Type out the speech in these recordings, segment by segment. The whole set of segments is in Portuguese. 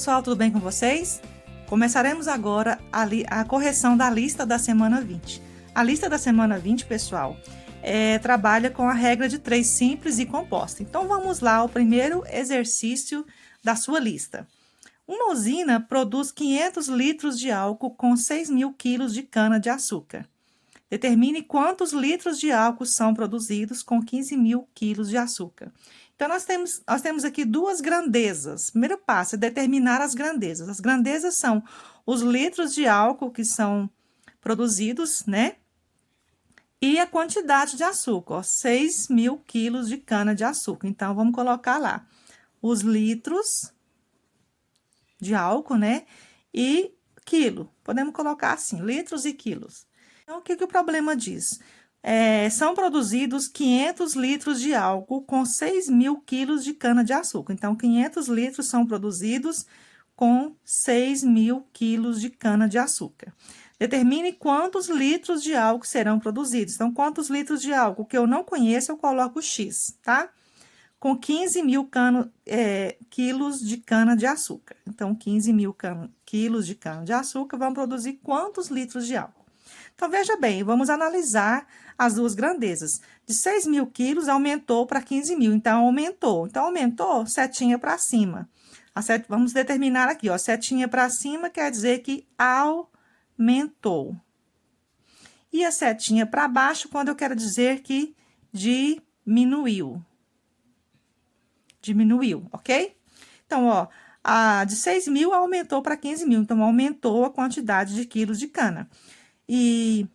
pessoal, tudo bem com vocês? Começaremos agora a correção da lista da semana 20. A lista da semana 20, pessoal, trabalha com a regra de 3 simples e composta. Então, vamos lá ao primeiro exercício da sua lista. Uma usina produz 500 litros de álcool com 6.000 quilos de cana-de-açúcar. Determine quantos litros de álcool são produzidos com 15.000 quilos de açúcar. Então, nós temos aqui duas grandezas. O primeiro passo é determinar as grandezas. As grandezas são os litros de álcool que são produzidos, né? E a quantidade de açúcar, ó, 6.000 quilos de cana-de-açúcar. Então, vamos colocar lá os litros de álcool, né? E quilo. Podemos colocar assim, litros e quilos. Então, o que o problema diz? São produzidos 500 litros de álcool com 6.000 quilos de cana-de-açúcar. Então, 500 litros são produzidos com 6.000 quilos de cana-de-açúcar. Determine quantos litros de álcool serão produzidos. Então, quantos litros de álcool que eu não conheço, eu coloco X, tá? Com 15.000 quilos de cana-de-açúcar. Então, 15.000 quilos de cana-de-açúcar vão produzir quantos litros de álcool? Então, veja bem, vamos analisar as duas grandezas. De 6.000 quilos, aumentou para 15.000, então, aumentou. Então, aumentou, setinha para cima. Vamos determinar aqui, ó, setinha para cima quer dizer que aumentou. E a setinha para baixo, quando eu quero dizer que diminuiu. Diminuiu, ok? Então, ó, a de 6.000 aumentou para 15.000, então, aumentou a quantidade de quilos de cana. E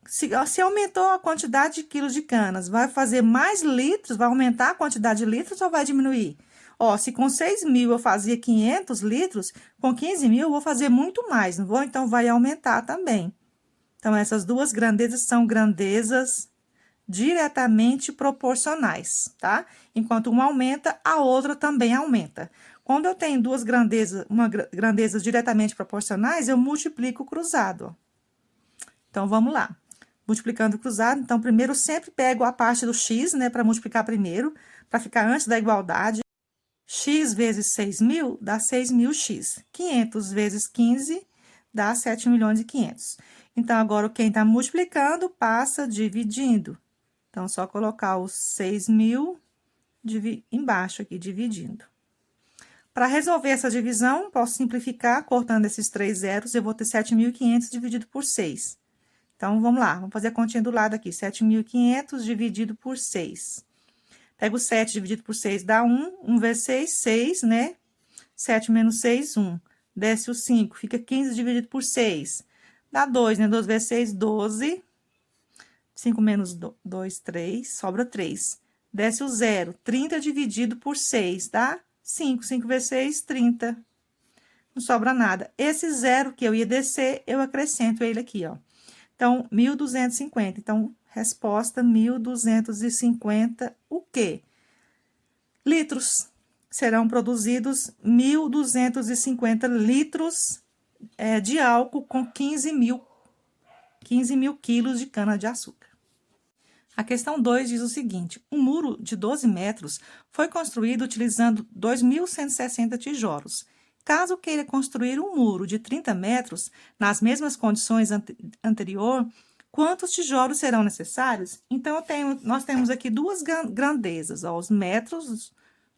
se aumentou a quantidade de quilos de canas, vai fazer mais litros? Vai aumentar a quantidade de litros ou vai diminuir? Ó, se com 6.000 eu fazia 500 litros, com 15.000 eu vou fazer muito mais, não vou? Então, vai aumentar também. Então, essas duas grandezas são grandezas diretamente proporcionais, tá? Enquanto uma aumenta, a outra também aumenta. Quando eu tenho duas grandezas diretamente proporcionais, eu multiplico o cruzado, ó. Então, vamos lá. Multiplicando o cruzado, então, primeiro eu sempre pego a parte do x, né, para multiplicar primeiro, para ficar antes da igualdade. X vezes 6.000 dá 6.000x. 500 vezes 15 dá 7.500.000. Então, agora, quem está multiplicando passa dividindo. Então, só colocar os 6.000 embaixo aqui, dividindo. Para resolver essa divisão, posso simplificar, cortando esses 3 zeros, eu vou ter 7.500 dividido por 6. Então, vamos lá, vamos fazer a continha do lado aqui, 7.500 dividido por 6. Pego o 7 dividido por 6, dá 1, 1 vezes 6, 6, né? 7 menos 6, 1. Desce o 5, fica 15 dividido por 6. Dá 2, né? 2 vezes 6, 12. 5 menos 2, 3, sobra 3. Desce o 0, 30 dividido por 6, dá 5. 5 vezes 6, 30. Não sobra nada. Esse 0 que eu ia descer, eu acrescento ele aqui, ó. Então, 1.250. Então, resposta 1.250, o quê? Litros. Serão produzidos 1.250 litros de álcool com 15.000 quilos de cana-de-açúcar. A questão 2 diz o seguinte: um muro de 12 metros foi construído utilizando 2.160 tijolos. Caso queira construir um muro de 30 metros, nas mesmas condições anterior, quantos tijolos serão necessários? Então, nós temos aqui duas grandezas, ó, os metros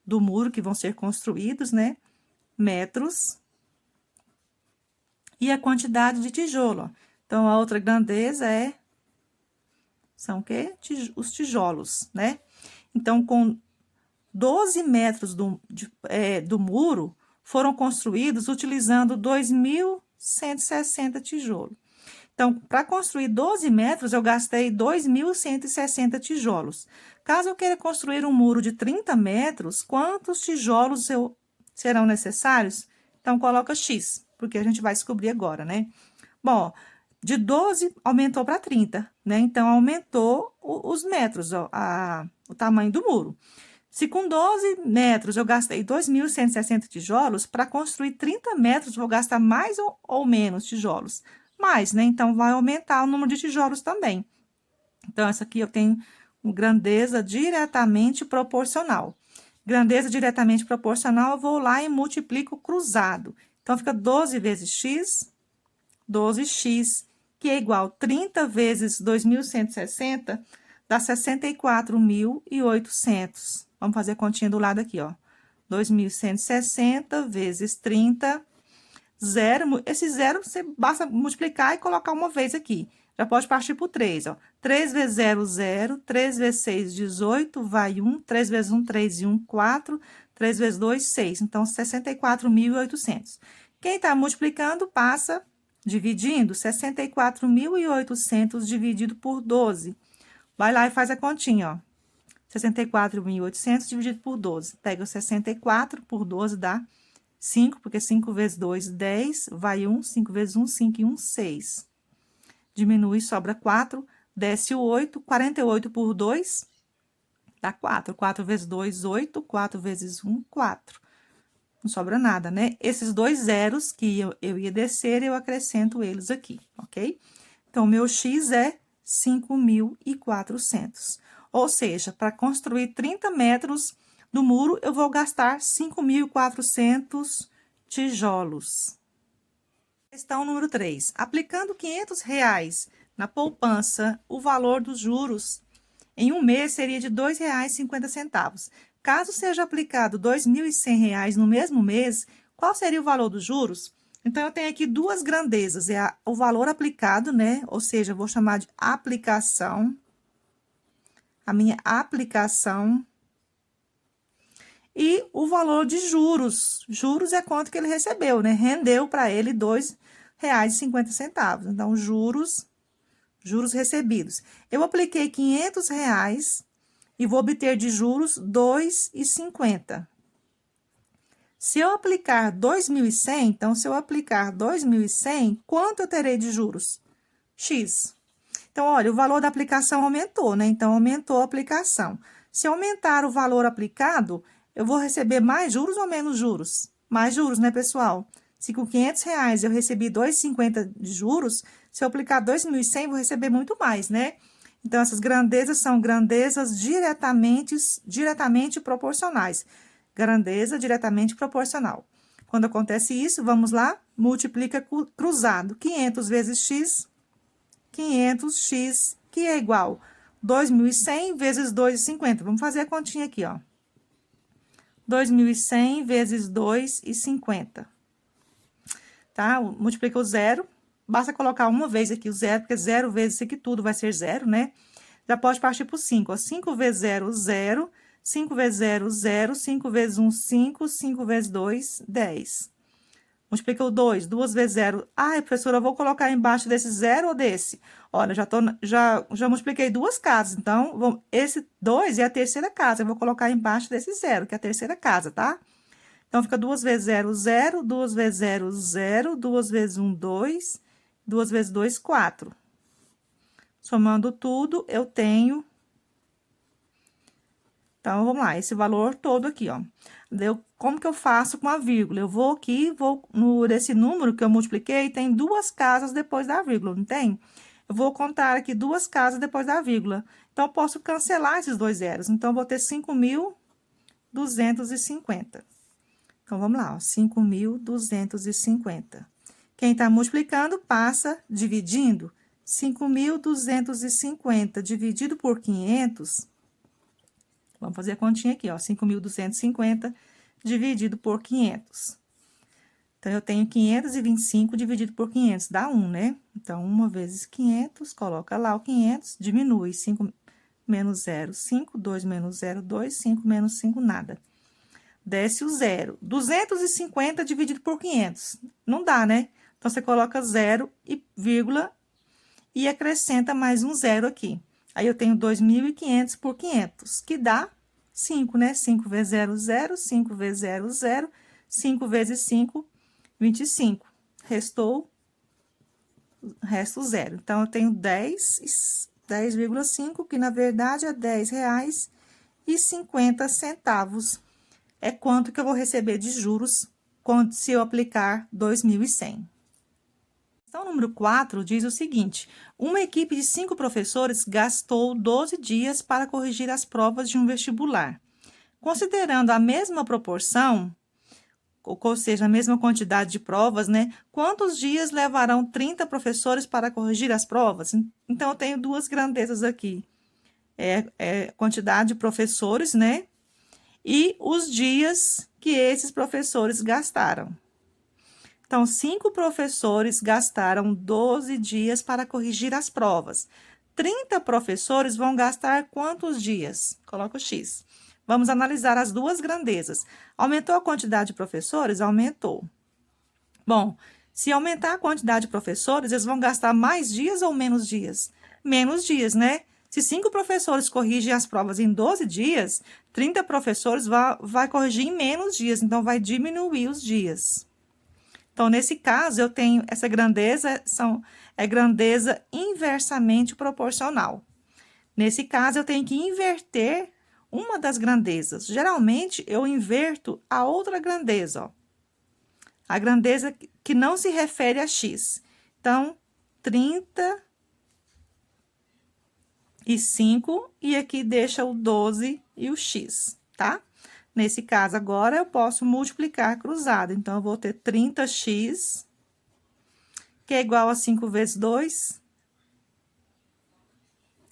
do muro que vão ser construídos, né? Metros. E a quantidade de tijolo, ó. Então, a outra grandeza são o quê? Os tijolos, né? Então, com 12 metros do muro, foram construídos utilizando 2.160 tijolos. Então, para construir 12 metros, eu gastei 2.160 tijolos. Caso eu queira construir um muro de 30 metros, quantos tijolos serão necessários? Então, coloca X, porque a gente vai descobrir agora, né? Bom, de 12 aumentou para 30, né? Então, aumentou os metros, ó, o tamanho do muro. Se com 12 metros eu gastei 2.160 tijolos, para construir 30 metros, vou gastar mais ou menos tijolos? Mais, né? Então, vai aumentar o número de tijolos também. Então, essa aqui eu tenho uma grandeza diretamente proporcional. Grandeza diretamente proporcional, eu vou lá e multiplico cruzado. Então, fica 12 vezes x, 12x, que é igual a 30 vezes 2.160, dá 64.800. Vamos fazer a continha do lado aqui, ó. 2.160 vezes 30, zero. Esse zero, você basta multiplicar e colocar uma vez aqui. Já pode partir por 3, ó. 3 vezes 0, 0. 3 vezes 6, 18, vai 1. 3 vezes 1, 3 e 1, 4. 3 vezes 2, 6. Então, 64.800. Quem tá multiplicando, passa dividindo 64.800 dividido por 12. Vai lá e faz a continha, ó. 64.800 dividido por 12. Pega o 64 por 12, dá 5, porque 5 vezes 2, 10, vai 1, 5 vezes 1, 5 e 1, 6. Diminui, sobra 4, desce o 8, 48 por 2, dá 4. 4 vezes 2, 8, 4 vezes 1, 4. Não sobra nada, né? Esses dois zeros que eu ia descer, eu acrescento eles aqui, ok? Então, o meu x é 5.400. Ou seja, para construir 30 metros do muro, eu vou gastar 5.400 tijolos. Questão número 3. Aplicando R$500 na poupança, o valor dos juros em um mês seria de R$ 2,50. Caso seja aplicado R$ 2.100 no mesmo mês, qual seria o valor dos juros? Então, eu tenho aqui duas grandezas, o valor aplicado, né? Ou seja, eu vou chamar de aplicação, a minha aplicação, e o valor de juros. Juros é quanto que ele recebeu, né? Rendeu para ele R$ 2,50. Então, juros recebidos. Eu apliquei R$500 e vou obter de juros R$ 2,50. Se eu aplicar 2.100, então, se eu aplicar 2.100, quanto eu terei de juros? X. Então, olha, o valor da aplicação aumentou, né? Então, aumentou a aplicação. Se aumentar o valor aplicado, eu vou receber mais juros ou menos juros? Mais juros, né, pessoal? Se com R$500 eu recebi 2,50 de juros, se eu aplicar 2.100, vou receber muito mais, né? Então, essas grandezas são grandezas diretamente proporcionais. Grandeza diretamente proporcional. Quando acontece isso, vamos lá, multiplica cruzado. 500 vezes x, 500x, que é igual 2.100 vezes 2,50. Vamos fazer a continha aqui, ó. 2.100 vezes 2,50. Tá? Multiplica o zero. Basta colocar uma vez aqui o zero, porque zero vezes isso aqui tudo vai ser zero, né? Já pode partir por 5, ó. 5 vezes 0, 0. 5 vezes 0, 0. 5 vezes 1, 5. 5 vezes 2, 10. Multiplica o 2, 2 vezes 0. Ai, professora, eu vou colocar embaixo desse zero ou desse? Olha, já multipliquei duas casas, então, esse 2 é a terceira casa, eu vou colocar embaixo desse zero, que é a terceira casa, tá? Então, fica 2 vezes 0, 0. 2 vezes 0, 0. 2 vezes 1, 2. 2 vezes 2, 4. Somando tudo, eu tenho... Então, vamos lá, esse valor todo aqui, ó. Como que eu faço com a vírgula? Eu vou aqui, nesse número que eu multipliquei, tem duas casas depois da vírgula, não tem? Eu vou contar aqui duas casas depois da vírgula. Então, eu posso cancelar esses dois zeros. Então, eu vou ter 5.250. Então, vamos lá, ó, 5.250. Quem tá multiplicando, passa dividindo. 5.250 dividido por 500... Vamos fazer a continha aqui, ó, 5.250 dividido por 500. Então, eu tenho 525 dividido por 500, dá 1, né? Então, 1 vezes 500, coloca lá o 500, diminui, 5 menos 0, 5, 2 menos 0, 2, 5 menos 5, nada. Desce o 0. 250 dividido por 500, não dá, né? Então, você coloca 0 e vírgula e acrescenta mais um 0 aqui. Aí, eu tenho 2.500 por 500, que dá 5, né? 5 vezes 0, 0. 5 vezes 0, 0. 5 vezes 5, 25. Resta o 0. Então, eu tenho 10,5, que na verdade é R$10,50. É quanto que eu vou receber de juros se eu aplicar 2.100. Questão número 4 diz o seguinte: uma equipe de 5 professores gastou 12 dias para corrigir as provas de um vestibular. Considerando a mesma proporção, ou seja, a mesma quantidade de provas, né? Quantos dias levarão 30 professores para corrigir as provas? Então, eu tenho duas grandezas aqui. Quantidade de professores, né? E os dias que esses professores gastaram. Então, 5 professores gastaram 12 dias para corrigir as provas. 30 professores vão gastar quantos dias? Coloca o X. Vamos analisar as duas grandezas. Aumentou a quantidade de professores? Aumentou. Bom, se aumentar a quantidade de professores, eles vão gastar mais dias ou menos dias? Menos dias, né? Se 5 professores corrigem as provas em 12 dias, 30 professores vai corrigir em menos dias, então vai diminuir os dias. Então, nesse caso, eu tenho essa grandeza, é grandeza inversamente proporcional. Nesse caso, eu tenho que inverter uma das grandezas. Geralmente, eu inverto a outra grandeza, ó. A grandeza que não se refere a x. Então, 35, e aqui deixa o 12 e o x, tá? Nesse caso, agora, eu posso multiplicar cruzado. Então, eu vou ter 30x, que é igual a 5 vezes 2,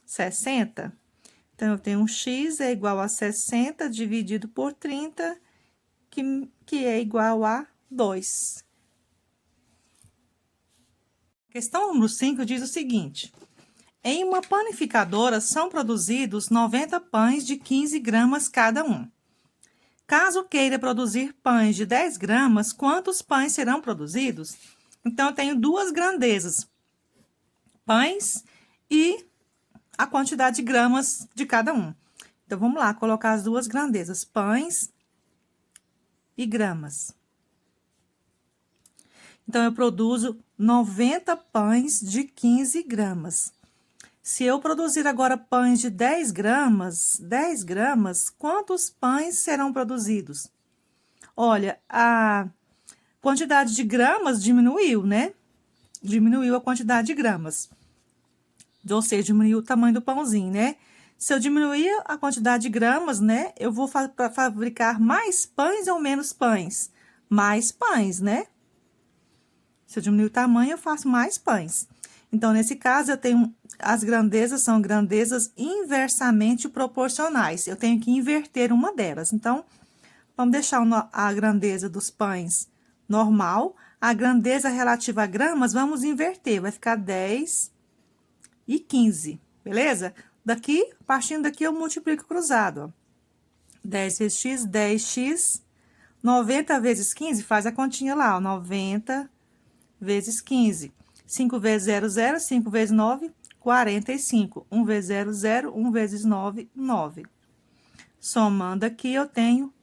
60. Então, eu tenho um x é igual a 60 dividido por 30, que é igual a 2. Questão número 5 diz o seguinte: em uma panificadora são produzidos 90 pães de 15 gramas cada um. Caso queira produzir pães de 10 gramas, quantos pães serão produzidos? Então, eu tenho duas grandezas: pães e a quantidade de gramas de cada um. Então, vamos lá, colocar as duas grandezas: pães e gramas. Então, eu produzo 90 pães de 15 gramas. Se eu produzir agora pães de 10 gramas, quantos pães serão produzidos? Olha, a quantidade de gramas diminuiu, né? Diminuiu a quantidade de gramas. Ou seja, diminuiu o tamanho do pãozinho, né? Se eu diminuir a quantidade de gramas, né? Eu vou fabricar mais pães ou menos pães? Mais pães, né? Se eu diminuir o tamanho, eu faço mais pães. Então, nesse caso, eu tenho as grandezas são grandezas inversamente proporcionais. Eu tenho que inverter uma delas. Então, vamos deixar a grandeza dos pães normal. A grandeza relativa a gramas, vamos inverter. Vai ficar 10 e 15, beleza? Partindo daqui, eu multiplico cruzado, ó. 10 vezes x, 10x. 90 vezes 15, faz a continha lá, ó. 90 vezes 15. 5 vezes 0, 0. 5 vezes 9, 45. 1 vezes 0, 0. 1 vezes 9, 9. Somando aqui, eu tenho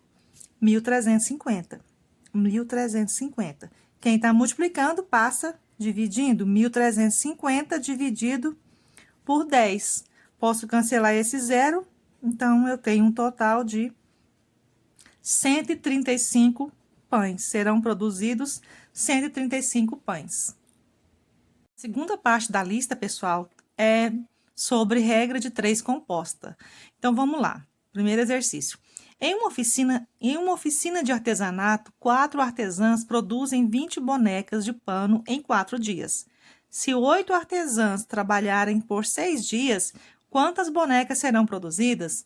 1.350. 1.350. Quem tá multiplicando, passa dividindo. 1.350 dividido por 10. Posso cancelar esse zero, então, eu tenho um total de 135 pães. Serão produzidos 135 pães. A segunda parte da lista, pessoal, é sobre regra de 3 composta. Então, vamos lá. Primeiro exercício. Em uma oficina de artesanato, 4 artesãs produzem 20 bonecas de pano em 4 dias. Se 8 artesãs trabalharem por 6 dias, quantas bonecas serão produzidas?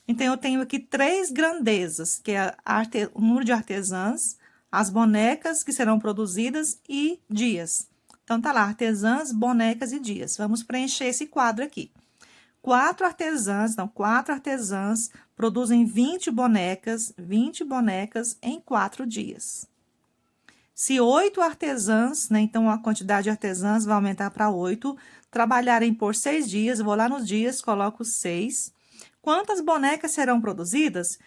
Então, eu tenho aqui 3 grandezas, que é o número de artesãs, as bonecas que serão produzidas e dias. Então, tá lá, artesãs, bonecas e dias. Vamos preencher esse quadro aqui. 4 artesãs produzem 20 bonecas em 4 dias. Se 8 artesãs, né, então a quantidade de artesãs vai aumentar para 8, trabalharem por 6 dias, vou lá nos dias, coloco 6. Quantas bonecas serão produzidas?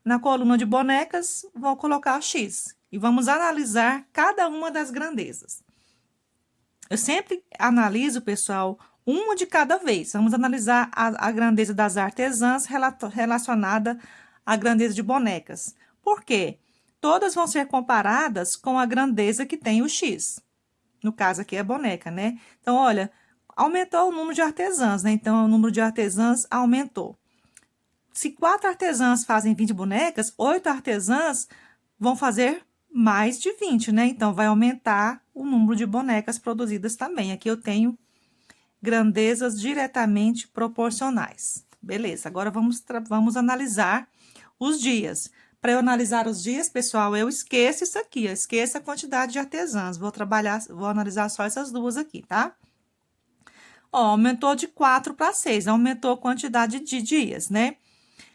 Na coluna de bonecas, vou colocar X. E vamos analisar cada uma das grandezas. Eu sempre analiso, pessoal, uma de cada vez. Vamos analisar a grandeza das artesãs relacionada à grandeza de bonecas. Por quê? Todas vão ser comparadas com a grandeza que tem o X. No caso aqui é a boneca, né? Então, olha, aumentou o número de artesãs, né? Então, o número de artesãs aumentou. se 4 artesãs fazem 20 bonecas, 8 artesãs vão fazer mais de 20, né? Então, vai aumentar o número de bonecas produzidas também. Aqui eu tenho grandezas diretamente proporcionais. Beleza, agora vamos analisar os dias. Para eu analisar os dias, pessoal, eu esqueço isso aqui, eu esqueço a quantidade de artesãs. Vou analisar só essas duas aqui, tá? Ó, aumentou de 4 para 6, aumentou a quantidade de dias, né?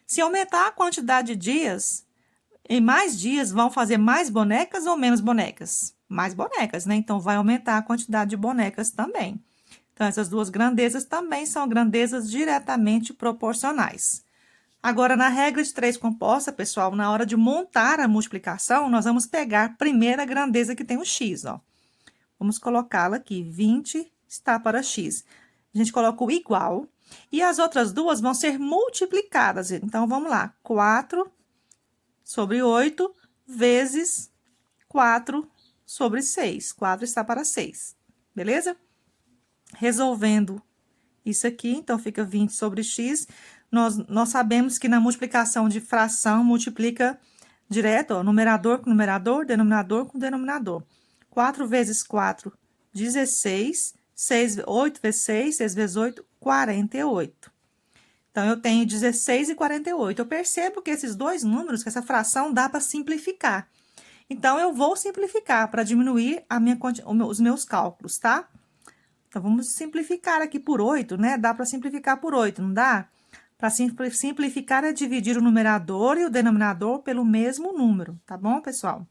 Se aumentar a quantidade de dias, em mais dias vão fazer mais bonecas ou menos bonecas? Mais bonecas, né? Então, vai aumentar a quantidade de bonecas também. Então, essas duas grandezas também são grandezas diretamente proporcionais. Agora, na regra de 3 composta, pessoal, na hora de montar a multiplicação, nós vamos pegar a primeira grandeza que tem o x, ó. Vamos colocá-la aqui, 20 está para x. A gente coloca o igual, e as outras duas vão ser multiplicadas. Então, vamos lá, 4 sobre 8 vezes 4 sobre 6. 4 está para 6, beleza? Resolvendo isso aqui, então, fica 20 sobre x. Nós sabemos que na multiplicação de fração, multiplica direto, ó, numerador com numerador, denominador com denominador. 4 vezes 4, 16. 8 vezes 6, 6 vezes 8, 48. Então, eu tenho 16 e 48. Eu percebo que esses dois números, que essa fração, dá para simplificar. Então, eu vou simplificar para diminuir os meus cálculos, tá? Então, vamos simplificar aqui por 8, né? Dá para simplificar por 8, não dá? Para simplificar é dividir o numerador e o denominador pelo mesmo número, tá bom, pessoal?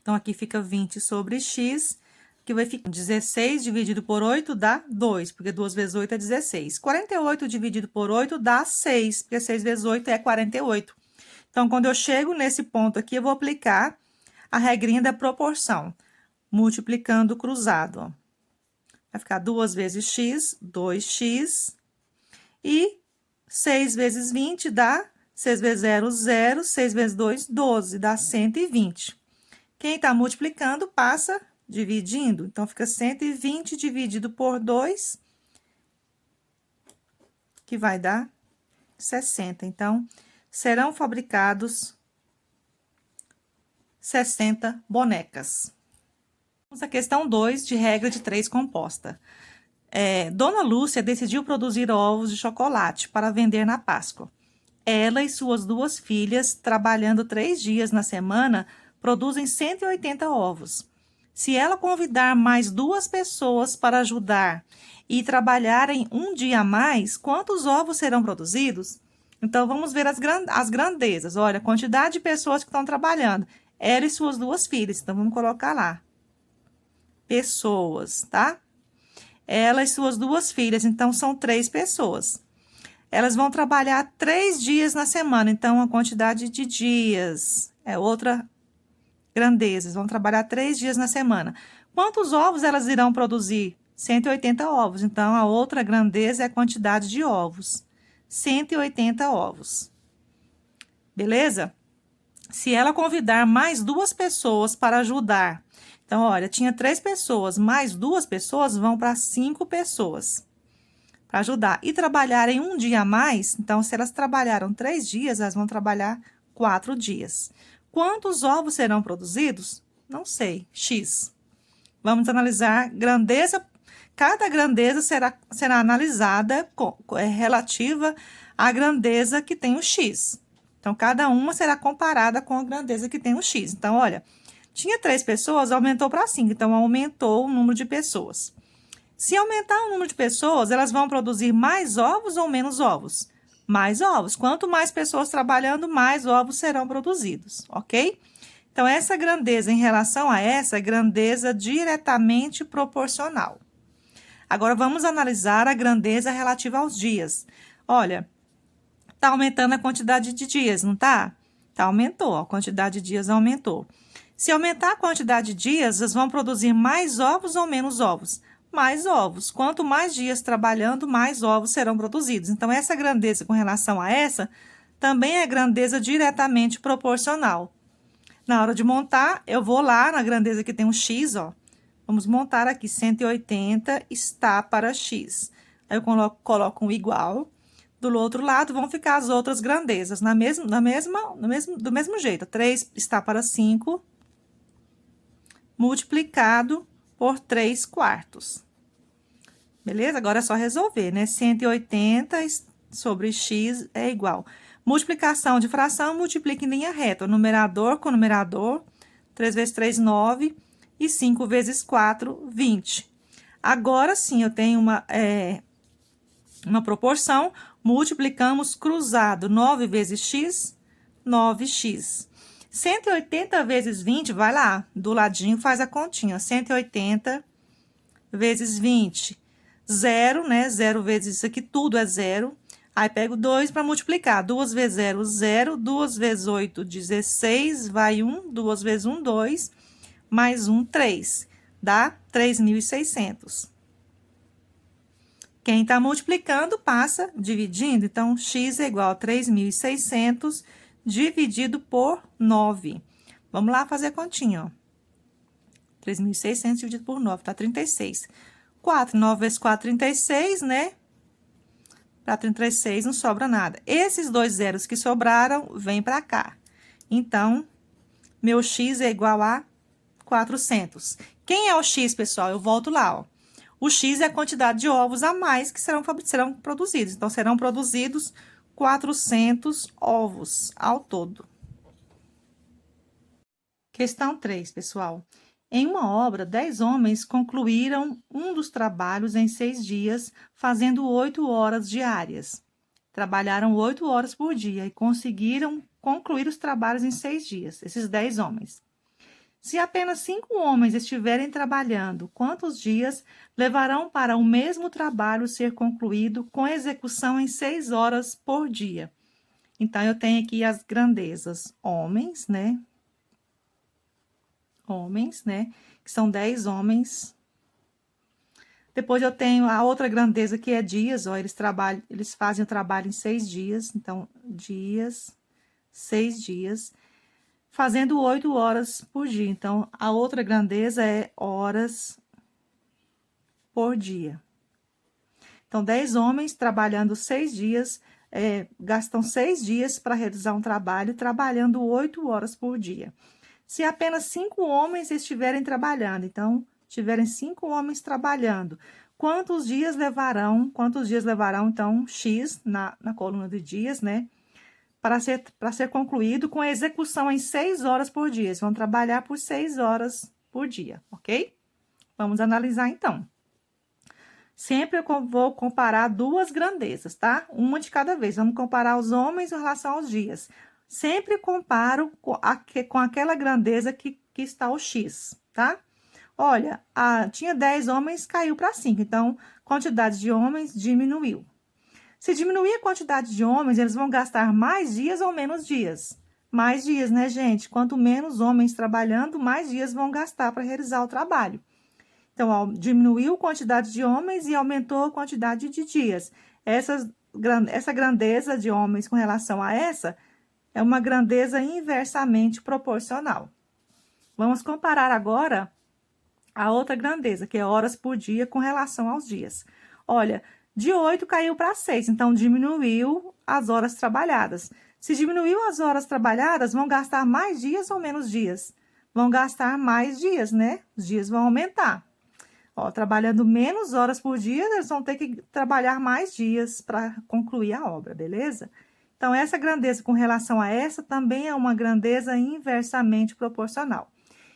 Então, aqui fica 20 sobre x, que vai ficar 16 dividido por 8 dá 2, porque 2 vezes 8 é 16. 48 dividido por 8 dá 6, porque 6 vezes 8 é 48. Então, quando eu chego nesse ponto aqui, eu vou aplicar a regrinha da proporção, multiplicando cruzado, ó. Vai ficar 2 vezes x, 2x, e 6 vezes 20 dá, 6 vezes 0, 0, 6 vezes 2, 12, dá 120. Quem está multiplicando, passa dividindo, então, fica 120 dividido por 2, que vai dar 60. Então, serão fabricados 60 bonecas. Vamos à questão 2 de regra de 3 composta. Dona Lúcia decidiu produzir ovos de chocolate para vender na Páscoa. Ela e suas 2 filhas, trabalhando 3 dias na semana, produzem 180 ovos. Se ela convidar mais 2 pessoas para ajudar e trabalharem um dia a mais, quantos ovos serão produzidos? Então, vamos ver as grandezas. Olha, a quantidade de pessoas que estão trabalhando. Ela e suas 2 filhas. Então, vamos colocar lá. Pessoas, tá? Ela e suas 2 filhas, então, são 3 pessoas. Elas vão trabalhar 3 dias na semana, então, a quantidade de dias é outra grandeza. Vão trabalhar 3 dias na semana. Quantos ovos elas irão produzir? 180 ovos. Então, a outra grandeza é a quantidade de ovos. 180 ovos. Beleza? Se ela convidar mais 2 pessoas para ajudar. Então, olha, tinha 3 pessoas, mais 2 pessoas vão para 5 pessoas para ajudar. E trabalharem um dia a mais, então, se elas trabalharam 3 dias, elas vão trabalhar 4 dias. Quantos ovos serão produzidos? Não sei, x. Vamos analisar grandeza. Cada grandeza será analisada relativa à grandeza que tem o x. Então, cada uma será comparada com a grandeza que tem o x. Então, olha, tinha 3 pessoas, aumentou para 5. Então, aumentou o número de pessoas. Se aumentar o número de pessoas, elas vão produzir mais ovos ou menos ovos? Mais ovos. Quanto mais pessoas trabalhando, mais ovos serão produzidos, ok? Então, essa grandeza em relação a essa é grandeza diretamente proporcional. Agora, vamos analisar a grandeza relativa aos dias. Olha, tá aumentando a quantidade de dias, não tá? Tá, aumentou, a quantidade de dias aumentou. Se aumentar a quantidade de dias, eles vão produzir mais ovos ou menos ovos? Mais ovos. Quanto mais dias trabalhando, mais ovos serão produzidos. Então, essa grandeza com relação a essa, também é grandeza diretamente proporcional. Na hora de montar, eu vou lá na grandeza que tem um x, ó. Vamos montar aqui, 180 está para x. Aí, eu coloco um igual. Do outro lado, vão ficar as outras grandezas, do mesmo jeito. 3 está para 5, multiplicado por 3/4. Beleza? Agora é só resolver, né? 180 sobre x é igual. Multiplicação de fração, multiplica em linha reta. O numerador com o numerador, 3 vezes 3, 9, e 5 vezes 4, 20. Agora sim, eu tenho uma proporção, multiplicamos cruzado, 9 vezes x, 9x. 180 vezes 20, vai lá, do ladinho faz a continha, 180 vezes 20, 0, né? 0 vezes isso aqui, tudo é 0. Aí, pego 2 para multiplicar, 2 vezes 0, 0, 2 vezes 8, 16, vai 1, 2 vezes 1, 2, mais 1, 3, dá 3.600. Quem está multiplicando, passa dividindo. Então, x é igual a 3.600 dividido por 9. Vamos lá fazer a continha, ó. 3.600 dividido por 9, tá 36. 4, 9 vezes 4, 36, né? Para 36 não sobra nada. Esses dois zeros que sobraram, vem para cá. Então, meu x é igual a 400. Quem é o x, pessoal? Eu volto lá, ó. O x é a quantidade de ovos a mais que serão produzidos. Então, serão produzidos 400 ovos ao todo. Questão 3, pessoal. Em uma obra, 10 homens concluíram um dos trabalhos em 6 dias, fazendo 8 horas diárias. Trabalharam 8 horas por dia e conseguiram concluir os trabalhos em 6 dias, esses 10 homens. Se apenas 5 homens estiverem trabalhando, quantos dias levarão para o mesmo trabalho ser concluído com execução em 6 horas por dia? Então, eu tenho aqui as grandezas homens, né? Homens, né? Que são 10 homens. Depois, eu tenho a outra grandeza, que é dias, ó. Eles fazem o trabalho em 6 dias. Então, dias, 6 dias. Fazendo 8 horas por dia. Então, a outra grandeza é horas por dia. Então, 10 homens trabalhando 6 dias, gastam 6 dias para realizar um trabalho, trabalhando 8 horas por dia. Se apenas 5 homens estiverem trabalhando, então, tiverem 5 homens trabalhando, quantos dias levarão, então, x na coluna de dias, né? Para ser concluído com a execução em 6 horas por dia. Eles vão trabalhar por 6 horas por dia, ok? Vamos analisar, então. Sempre eu vou comparar duas grandezas, tá? Uma de cada vez. Vamos comparar os homens em relação aos dias. Sempre comparo com aquela grandeza que está o x, tá? Olha, tinha 10 homens, caiu para 5. Então, quantidade de homens diminuiu. Se diminuir a quantidade de homens, eles vão gastar mais dias ou menos dias? Mais dias, né, gente? Quanto menos homens trabalhando, mais dias vão gastar para realizar o trabalho. Então, diminuiu a quantidade de homens e aumentou a quantidade de dias. Essa grandeza de homens com relação a essa é uma grandeza inversamente proporcional. Vamos comparar agora a outra grandeza, que é horas por dia com relação aos dias. Olha, de 8 caiu para 6, então diminuiu as horas trabalhadas. Se diminuiu as horas trabalhadas, vão gastar mais dias ou menos dias? Vão gastar mais dias, né? Os dias vão aumentar. Ó, trabalhando menos horas por dia, eles vão ter que trabalhar mais dias para concluir a obra, beleza? Então, essa grandeza com relação a essa também é uma grandeza inversamente proporcional.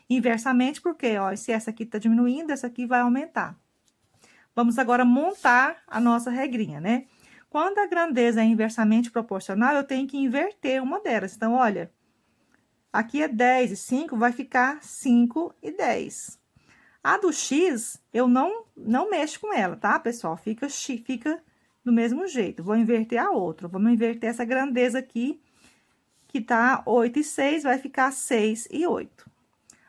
Inversamente porque, ó, se essa aqui está diminuindo, essa aqui vai aumentar. Vamos agora montar a nossa regrinha, né? Quando a grandeza é inversamente proporcional, eu tenho que inverter uma delas. Então, olha, aqui é 10 e 5, vai ficar 5 e 10. A do x, eu não mexo com ela, tá, pessoal? Fica do mesmo jeito. Vou inverter a outra. Vamos inverter essa grandeza aqui, que tá 8 e 6, vai ficar 6 e 8.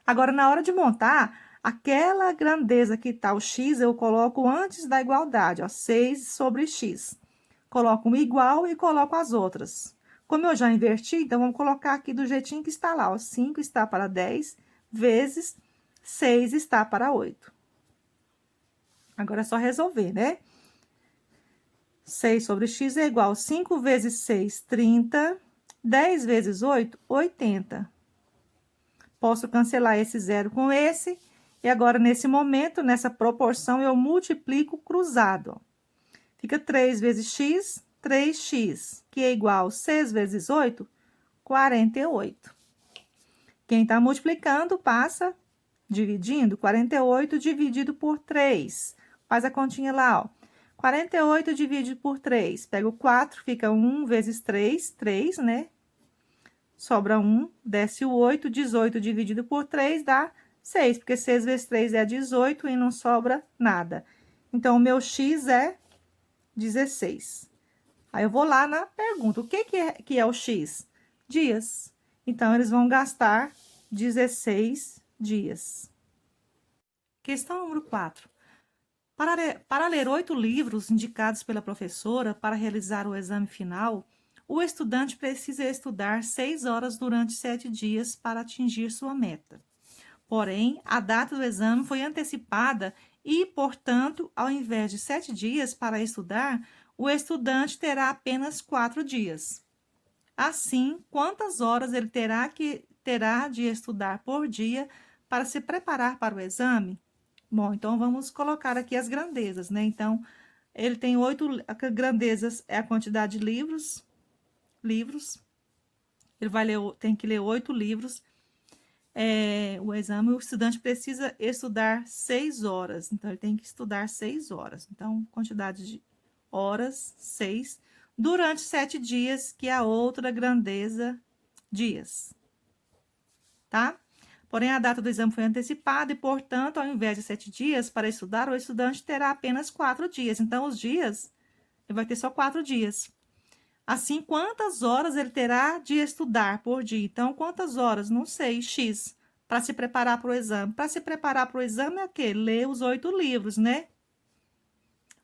Agora, na hora de montar, aquela grandeza que tá o x, eu coloco antes da igualdade, ó, 6 sobre x. Coloco um igual e coloco as outras. Como eu já inverti, então, vamos colocar aqui do jeitinho que está lá, ó, 5 está para 10 vezes 6 está para 8. Agora, é só resolver, né? 6 sobre x é igual a 5 vezes 6, 30. 10 vezes 8, 80. Posso cancelar esse zero com esse. E agora, nesse momento, nessa proporção, eu multiplico cruzado, ó. Fica 3 vezes x, 3x, que é igual a 6 vezes 8, 48. Quem está multiplicando, passa dividindo. 48 dividido por 3. Faz a continha lá, ó. 48 dividido por 3. Pega o 4, fica 1 vezes 3, 3, né? Sobra 1, desce o 8, 18 dividido por 3 dá 6, porque 6 vezes 3 é 18 e não sobra nada. Então, o meu x é 16. Aí, eu vou lá na pergunta, o que é o x? Dias. Então, eles vão gastar 16 dias. Questão número 4. Para ler 8 livros indicados pela professora para realizar o exame final, o estudante precisa estudar 6 horas durante 7 dias para atingir sua meta. Porém, a data do exame foi antecipada e, portanto, ao invés de 7 dias para estudar, o estudante terá apenas 4 dias. Assim, quantas horas ele terá de estudar por dia para se preparar para o exame? Bom, então vamos colocar aqui as grandezas, né? Então, ele tem 8 grandezas, é a quantidade de livros. Ele vai ler, tem que ler 8 livros. O exame, o estudante precisa estudar 6 horas. Então, ele tem que estudar 6 horas. Então, quantidade de horas, 6. Durante 7 dias, que é a outra grandeza, dias. Tá? Porém, a data do exame foi antecipada e, portanto, ao invés de 7 dias para estudar, o estudante terá apenas 4 dias. Então, os dias, ele vai ter só 4 dias. Assim, quantas horas ele terá de estudar por dia? Então, quantas horas? Não sei, x, para se preparar para o exame. Para se preparar para o exame é o quê? Ler os 8 livros, né?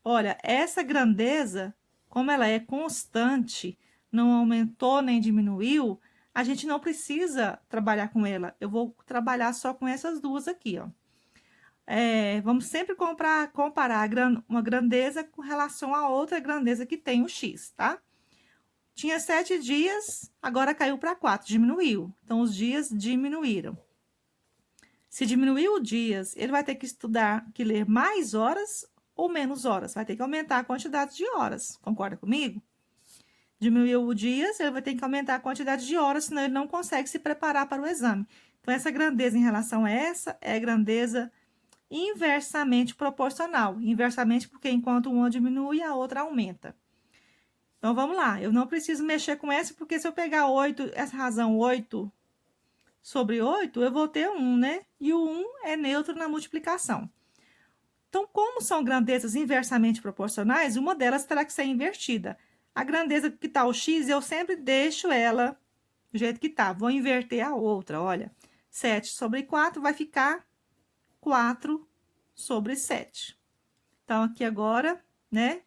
Olha, essa grandeza, como ela é constante, não aumentou nem diminuiu, a gente não precisa trabalhar com ela. Eu vou trabalhar só com essas duas aqui, ó. Vamos sempre comparar uma grandeza com relação a outra grandeza que tem o x, tá? Tinha 7 dias, agora caiu para 4, diminuiu. Então, os dias diminuíram. Se diminuiu os dias, ele vai ter que estudar, que ler mais horas ou menos horas. Vai ter que aumentar a quantidade de horas. Concorda comigo? Diminuiu os dias, ele vai ter que aumentar a quantidade de horas, senão ele não consegue se preparar para o exame. Então, essa grandeza em relação a essa é grandeza inversamente proporcional. Inversamente porque enquanto uma diminui, a outra aumenta. Então, vamos lá. Eu não preciso mexer com essa, porque se eu pegar 8, essa razão 8 sobre 8, eu vou ter 1, né? E o 1 é neutro na multiplicação. Então, como são grandezas inversamente proporcionais, uma delas terá que ser invertida. A grandeza que está o x, eu sempre deixo ela do jeito que está. Vou inverter a outra, olha. 7 sobre 4 vai ficar 4 sobre 7. Então, aqui agora, né?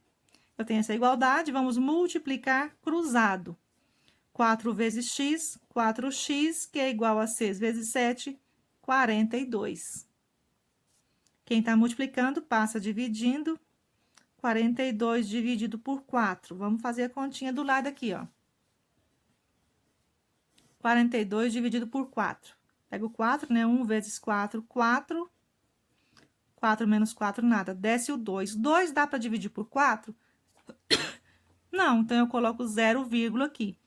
Eu tenho essa igualdade, vamos multiplicar cruzado. 4 vezes x, 4x, que é igual a 6 vezes 7, 42. Quem está multiplicando, passa dividindo. 42 dividido por 4. Vamos fazer a continha do lado aqui, ó. 42 dividido por 4. Pega o 4, né? 1 vezes 4, 4. 4 menos 4, nada. Desce o 2. 2 dá para dividir por 4? Não, então eu coloco 0, aqui.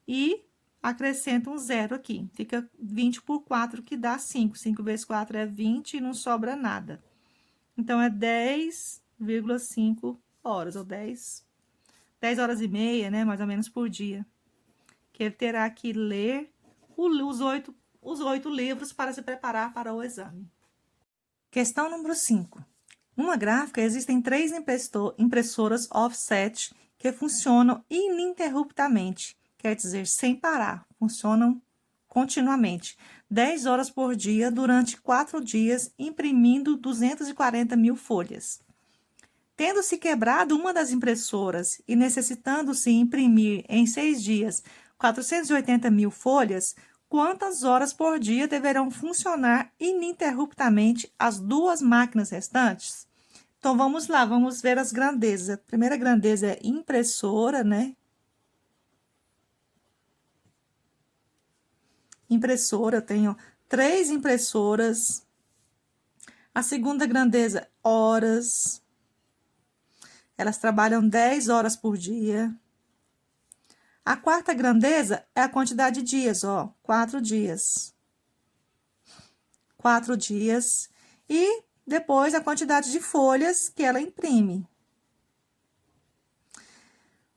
E acrescento um 0 aqui. Fica 20 por 4, que dá 5. 5 vezes 4 é 20 e não sobra nada. Então, é 10,5 horas, ou 10 horas e meia, né, mais ou menos por dia. Que ele terá que ler os 8 livros para se preparar para o exame. Questão número 5. Numa gráfica, existem 3 impressoras offset que funcionam ininterruptamente, quer dizer, sem parar, funcionam continuamente, 10 horas por dia durante 4 dias, imprimindo 240 mil folhas. Tendo-se quebrado uma das impressoras e necessitando-se imprimir em 6 dias 480 mil folhas, quantas horas por dia deverão funcionar ininterruptamente as 2 máquinas restantes? Então, vamos lá, vamos ver as grandezas. A primeira grandeza é impressora, né? Impressora, eu tenho 3 impressoras. A segunda grandeza, horas. Elas trabalham 10 horas por dia. A quarta grandeza é a quantidade de dias, ó, 4 dias. 4 dias. E depois a quantidade de folhas que ela imprime.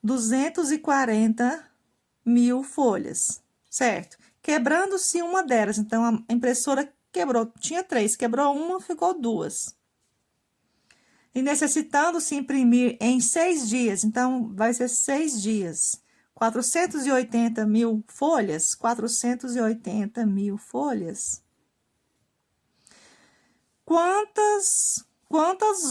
240.000 folhas, certo? Quebrando-se uma delas, então a impressora quebrou, tinha 3, quebrou uma, ficou 2. E necessitando-se imprimir em 6 dias, então vai ser 6 dias. 480.000 folhas, 480.000 folhas. Quantas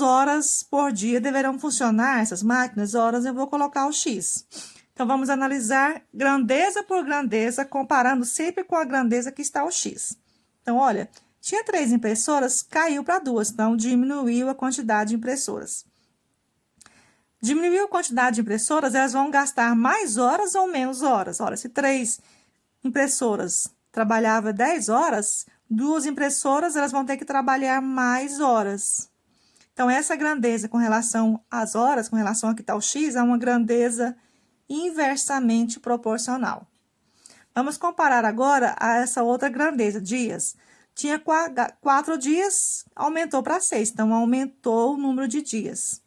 horas por dia deverão funcionar essas máquinas? Horas eu vou colocar o X. Então, vamos analisar grandeza por grandeza, comparando sempre com a grandeza que está o X. Então, olha, tinha 3 impressoras, caiu para 2, então diminuiu a quantidade de impressoras. Diminuiu a quantidade de impressoras, elas vão gastar mais horas ou menos horas? Olha, se 3 impressoras trabalhavam 10 horas, 2 impressoras, elas vão ter que trabalhar mais horas. Então, essa grandeza com relação às horas, com relação a que está o X, é uma grandeza inversamente proporcional. Vamos comparar agora a essa outra grandeza, dias. Tinha 4 dias, aumentou para 6, então aumentou o número de dias.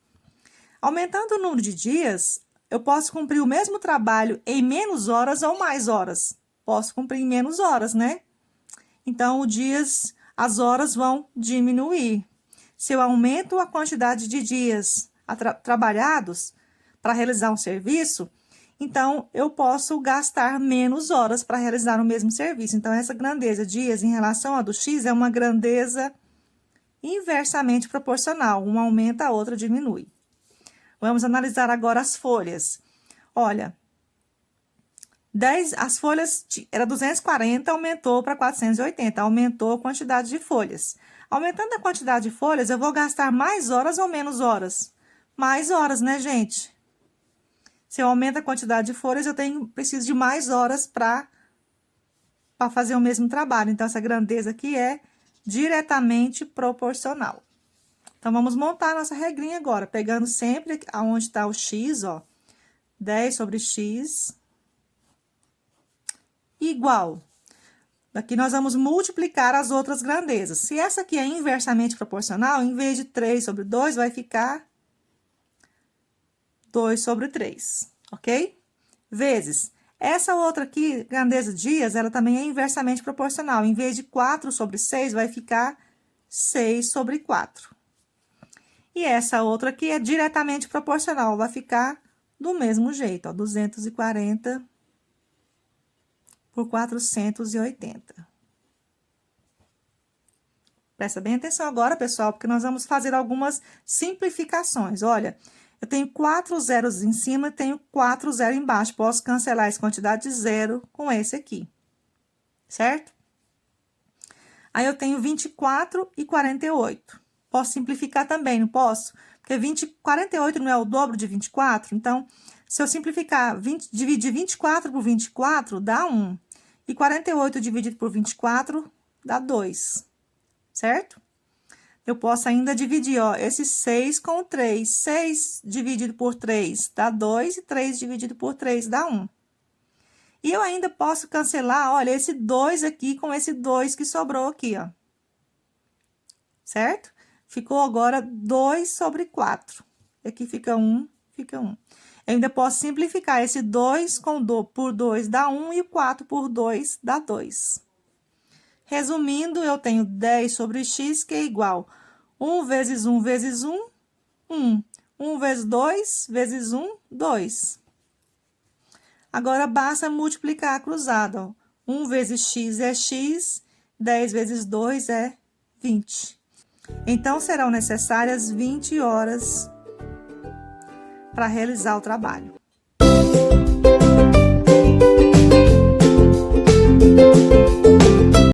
Aumentando o número de dias, eu posso cumprir o mesmo trabalho em menos horas ou mais horas. Posso cumprir em menos horas, né? Então, as horas vão diminuir. Se eu aumento a quantidade de dias trabalhados para realizar um serviço, então, eu posso gastar menos horas para realizar o mesmo serviço. Então, essa grandeza dias em relação a do X é uma grandeza inversamente proporcional. Uma aumenta, a outra diminui. Vamos analisar agora as folhas. Olha, as folhas era 240, aumentou para 480, aumentou a quantidade de folhas. Aumentando a quantidade de folhas, eu vou gastar mais horas ou menos horas? Mais horas, né, gente? Se eu aumento a quantidade de folhas, eu preciso de mais horas para fazer o mesmo trabalho. Então, essa grandeza aqui é diretamente proporcional. Então, vamos montar a nossa regrinha agora, pegando sempre aonde está o X, ó. 10 sobre X igual. Aqui nós vamos multiplicar as outras grandezas. Se essa aqui é inversamente proporcional, em vez de 3 sobre 2, vai ficar 2 sobre 3, ok? Vezes, essa outra aqui, grandeza dias, ela também é inversamente proporcional. Em vez de 4 sobre 6, vai ficar 6 sobre 4. E essa outra aqui é diretamente proporcional, vai ficar do mesmo jeito, ó, 240 por 480. Presta bem atenção agora, pessoal, porque nós vamos fazer algumas simplificações. Olha, eu tenho 4 zeros em cima e tenho 4 zeros embaixo. Posso cancelar essa quantidade de zero com esse aqui, certo? Aí, eu tenho 24 e 48. Posso simplificar também, não posso? Porque 48 não é o dobro de 24? Então, se eu simplificar, dividir 24 por 24, dá 1. E 48 dividido por 24, dá 2, certo? Eu posso ainda dividir, ó, esse 6 com 3. 6 dividido por 3 dá 2 e 3 dividido por 3 dá 1. E eu ainda posso cancelar, olha, esse 2 aqui com esse 2 que sobrou aqui, ó. Certo? Ficou agora 2 sobre 4. Aqui fica 1, fica 1. Eu ainda posso simplificar esse 2 por 2 dá 1 e o 4 por 2 dá 2. Resumindo, eu tenho 10 sobre x, que é igual 1 vezes 1 vezes 1, 1. 1 vezes 2 vezes 1, 2. Agora, basta multiplicar a cruzada, ó. 1 vezes x é x, 10 vezes 2 é 20. Então, serão necessárias 20 horas para realizar o trabalho.